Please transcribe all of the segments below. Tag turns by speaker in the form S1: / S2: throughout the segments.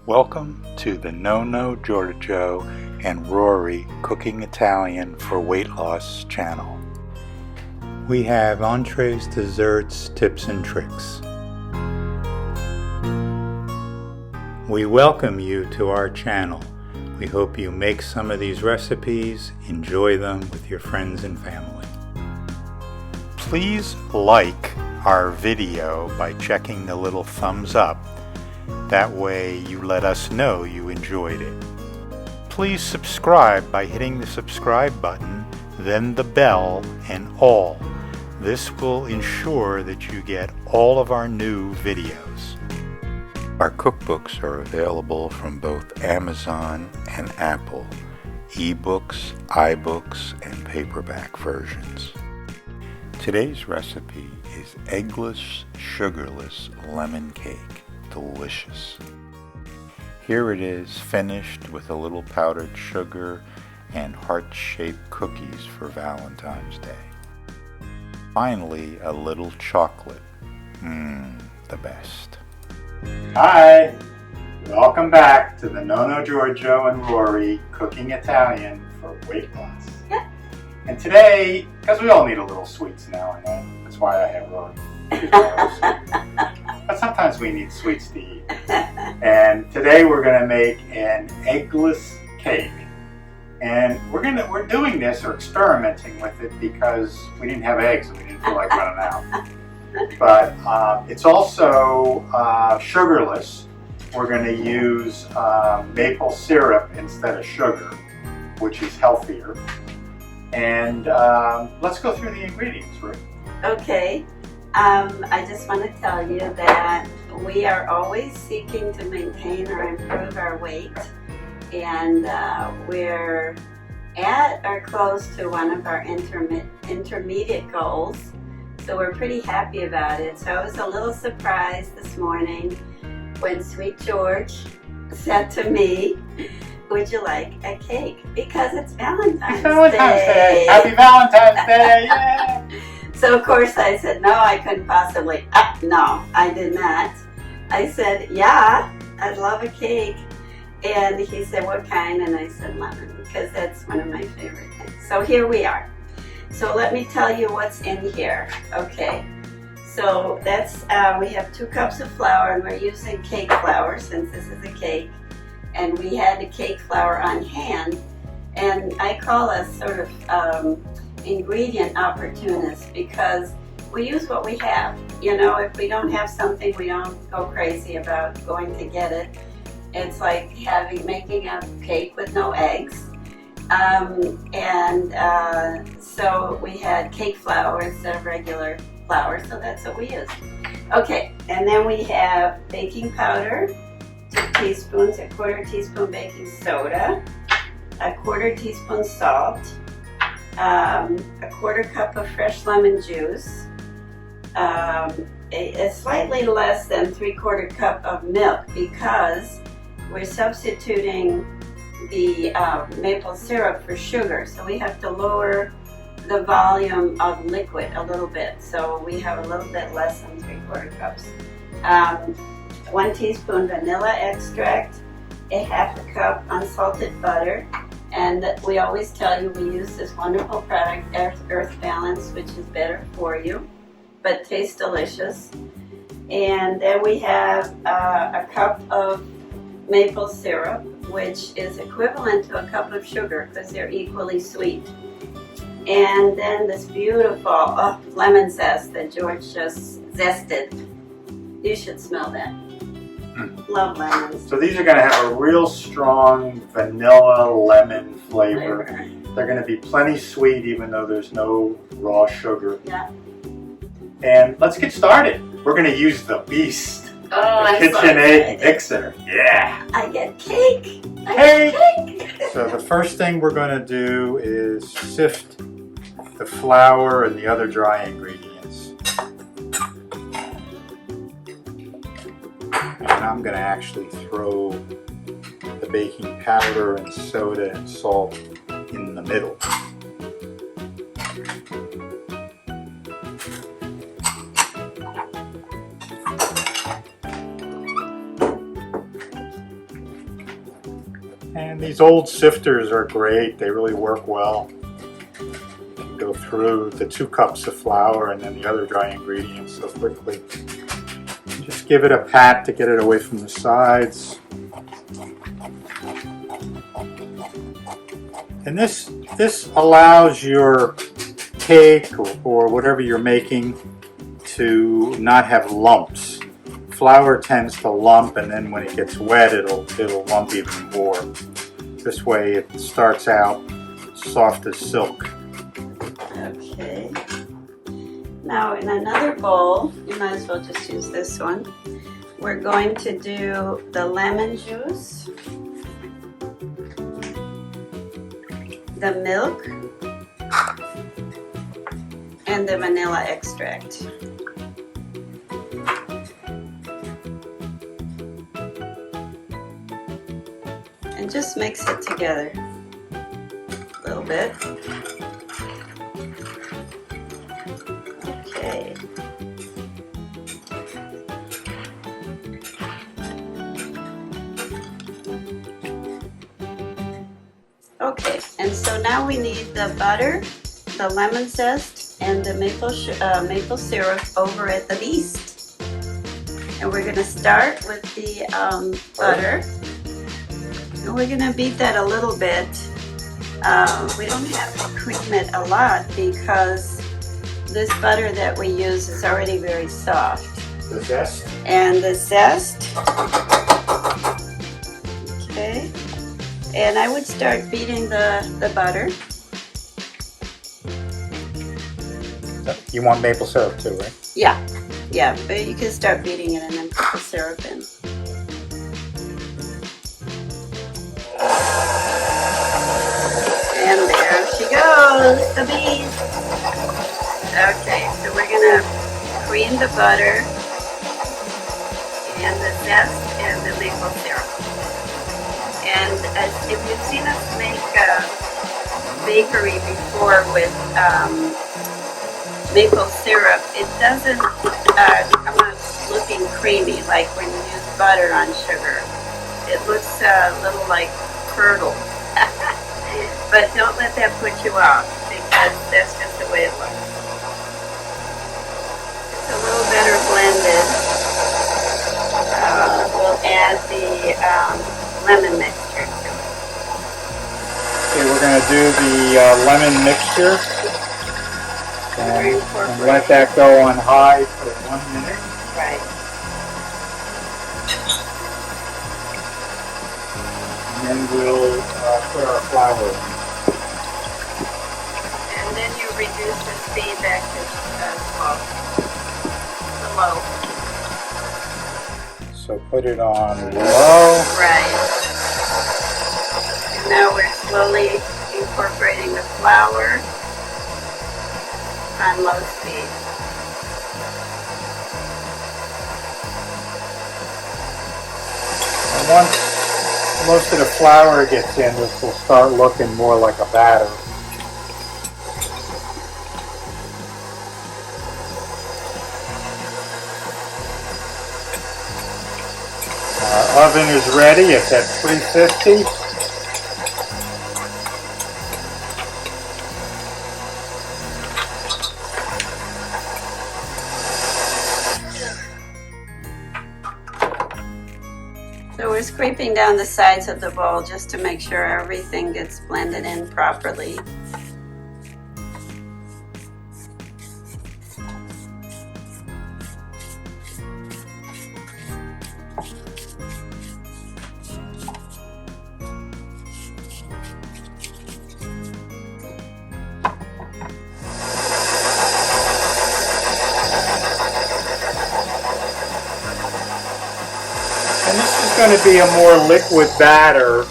S1: Welcome to the Nonno Giorgio and Rory Cooking Italian for Weight Loss channel. We have entrees, desserts, tips and tricks. We welcome you to our channel. We hope you make some of these recipes, enjoy them with your friends and family. Please like our video by checking the little thumbs up. That way you let us know you enjoyed it. Please subscribe by hitting the subscribe button, then the bell and all. This will ensure that you get all of our new videos. Our cookbooks are available from both Amazon and Apple, ebooks, iBooks, and paperback versions. Today's recipe is eggless, sugarless lemon cake. Delicious. Here it is, finished with a little powdered sugar and heart-shaped cookies for Valentine's Day. Finally, a little chocolate. The best. Hi! Welcome back to the Nonno Giorgio and Rory Cooking Italian for Weight Loss.
S2: Yeah.
S1: And today, because we all need a little sweets now and then, that's why I have Rory. But sometimes we need sweets to eat. And today we're going to make an eggless cake. And we're doing this or experimenting with it because we didn't have eggs and we didn't feel like running out. But it's also sugarless. We're going to use maple syrup instead of sugar, which is healthier. And let's go through the ingredients, Ruth.
S2: Okay. I just want to tell you that we are always seeking to maintain or improve our weight, and we're at or close to one of our intermediate goals, so we're pretty happy about it. So I was a little surprised this morning when Sweet George said to me, "Would you like a cake?" Because it's Valentine's Day.
S1: Happy Valentine's Day! Yeah.
S2: So of course I said, no, I couldn't possibly. No, I did not. I said, yeah, I'd love a cake. And he said, what kind? And I said, lemon, because that's one of my favorite things. So here we are. So let me tell you what's in here. Okay, so that's, we have 2 cups of flour, and we're using cake flour since this is a cake. And we had the cake flour on hand. And I call us sort of ingredient opportunists because we use what we have. You know, if we don't have something, we don't go crazy about going to get it. It's like making a cake with no eggs. So we had cake flour instead of regular flour, so that's what we use. Okay, and then we have baking powder, 2 teaspoons, a 1/4 teaspoon baking soda, a 1/4 teaspoon salt, a 1/4 cup of fresh lemon juice, a slightly less than 3/4 cup of milk because we're substituting the maple syrup for sugar, so we have to lower the volume of liquid a little bit, so we have a little bit less than 3/4 cups. 1 teaspoon vanilla extract, a 1/2 cup unsalted butter. And we always tell you we use this wonderful product, Earth Balance, which is better for you, but tastes delicious. And then we have a cup of maple syrup, which is equivalent to a cup of sugar because they're equally sweet. And then this beautiful lemon zest that George just zested. You should smell that. Love lemons.
S1: So these are going to have a real strong vanilla lemon flavor. They're going to be plenty sweet even though there's no raw sugar.
S2: Yeah.
S1: And let's get started. We're going to use the beast, the
S2: I'm so
S1: KitchenAid
S2: excited.
S1: mixer. Yeah.
S2: I get cake.
S1: Cake. So the first thing we're going to do is sift the flour and the other dry ingredients. And I'm going to actually throw the baking powder and soda and salt in the middle. And these old sifters are great. They really work well. You go through the 2 cups of flour and then the other dry ingredients so quickly. Just give it a pat to get it away from the sides. And this allows your cake or whatever you're making to not have lumps. Flour tends to lump, and then when it gets wet it'll lump even more. This way it starts out soft as silk.
S2: Okay. Now in another bowl, you might as well just use this one. We're going to do the lemon juice, the milk, and the vanilla extract. And just mix it together a little bit. Okay. Okay, and so now we need the butter, the lemon zest, and the maple syrup over at the Beast. And we're going to start with the butter. And we're going to beat that a little bit. We don't have to cream it a lot because this butter that we use is already very soft.
S1: The zest?
S2: And the zest. Okay. And I would start beating the butter.
S1: You want maple syrup too, right?
S2: Yeah, but you can start beating it and then put the syrup in. And there she goes, the Beast. Okay, so we're gonna cream the butter and the zest and the maple syrup. And if you've seen us make bakery before with maple syrup, it doesn't come out looking creamy like when you use butter on sugar. It looks a little like curdled. But don't let that put you off because that's just the way it looks. It's a little better blended. We'll add the lemon mixture to it.
S1: Okay, we're going to do the lemon mixture and let that go on high for 1 minute.
S2: Right.
S1: And then we'll put our flour in.
S2: And then you reduce the speed back to low.
S1: So put it on low.
S2: Right. And now we're slowly incorporating the flour on low speed.
S1: And once most of the flour gets in, this will start looking more like a batter. Our oven is ready. It's at 350.
S2: So we're scraping down the sides of the bowl just to make sure everything gets blended in properly.
S1: And this is going to be a more liquid batter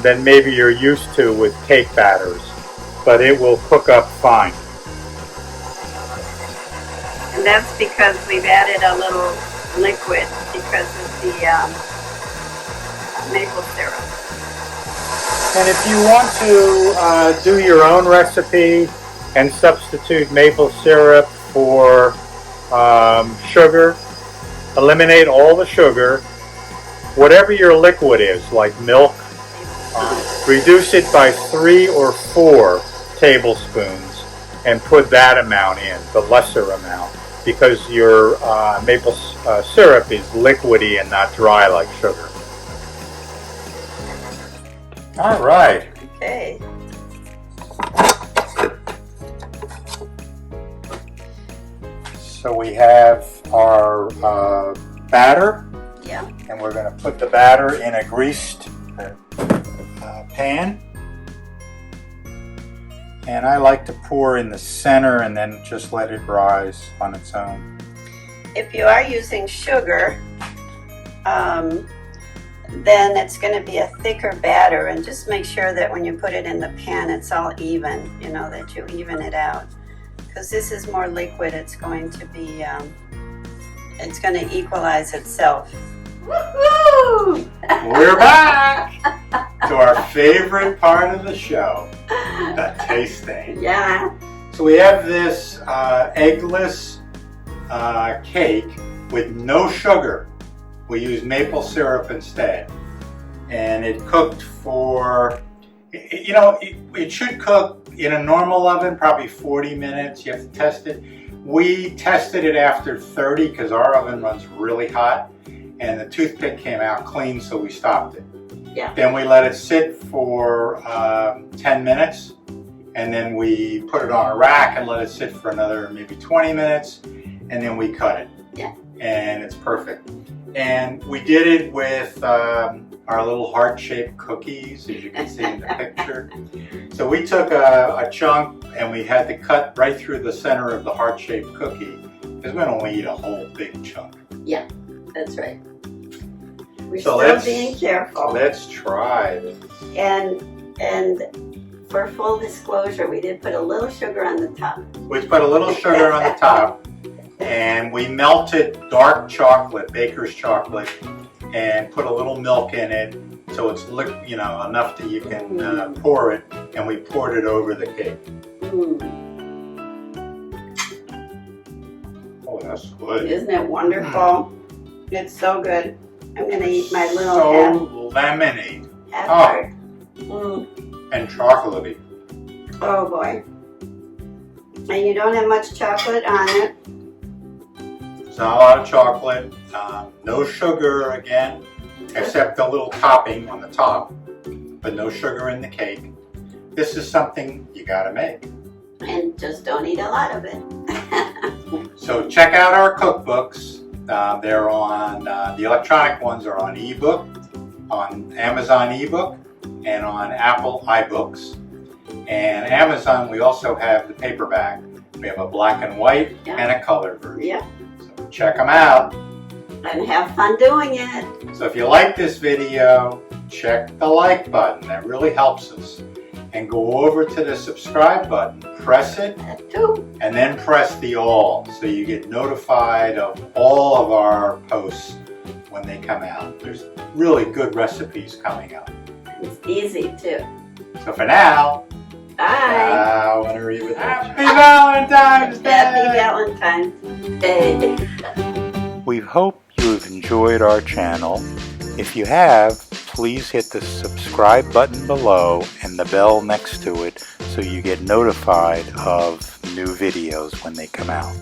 S1: than maybe you're used to with cake batters, but it will cook up fine.
S2: And that's because we've added a little liquid because of the maple syrup.
S1: And if you want to do your own recipe and substitute maple syrup for sugar, eliminate all the sugar. Whatever your liquid is, like milk Reduce it by 3 or 4 tablespoons and put that amount in, the lesser amount, because your maple syrup is liquidy and not dry like sugar. All right.
S2: Okay.
S1: So we have our batter.
S2: Yeah.
S1: And we're going to put the batter in a greased pan. And I like to pour in the center and then just let it rise on its own.
S2: If you are using sugar, then it's going to be a thicker batter, and just make sure that when you put it in the pan it's all even, you know, that you even it out. Because this is more liquid, it's going to be, it's going to equalize itself. Woohoo!
S1: We're back to our favorite part of the show, the tasting.
S2: Yeah.
S1: So we have this eggless cake with no sugar. We use maple syrup instead. And it cooked for, you know, it should cook in a normal oven, probably 40 minutes. You have to test it. We tested it after 30 because our oven runs really hot. And the toothpick came out clean, so we stopped it.
S2: Yeah.
S1: Then we let it sit for 10 minutes, and then we put it on a rack and let it sit for another maybe 20 minutes, and then we cut it.
S2: Yeah.
S1: And it's perfect. And we did it with our little heart-shaped cookies, as you can see in the picture. So we took a chunk, and we had to cut right through the center of the heart-shaped cookie, because we don't want to eat a whole big chunk.
S2: Yeah, that's right. We're
S1: So
S2: still being careful.
S1: Let's try this.
S2: And for full disclosure, we did put a little sugar on the top.
S1: We put a little sugar on the top, and we melted dark chocolate, baker's chocolate, and put a little milk in it, so it's enough that you can pour it. And we poured it over the cake. Oh, that's good.
S2: Isn't it wonderful? It's so good. I'm gonna eat my little
S1: so lemony.
S2: half part.
S1: And chocolatey.
S2: Oh boy. And you don't have much chocolate on it.
S1: It's not a lot of chocolate. No sugar again, except the little topping on the top, but no sugar in the cake. This is something you gotta make.
S2: And just don't eat a lot of it.
S1: So check out our cookbooks. They're on, the electronic ones are on ebook, on Amazon ebook, and on Apple iBooks. And Amazon, we also have the paperback. We have a black and white and a color version.
S2: Yeah.
S1: So check them out.
S2: And have fun doing it.
S1: So if you like this video, check the like button. That really helps us. And go over to the subscribe button, press it,
S2: That too.
S1: and then press the all so you get notified of all of our posts when they come out. There's really good recipes coming up.
S2: It's easy too.
S1: So for now,
S2: Bye.
S1: I want to read with Happy Valentine's Day!
S2: Happy Valentine's Day.
S1: We hope you have enjoyed our channel. If you have, please hit the subscribe button below and the bell next to it so you get notified of new videos when they come out.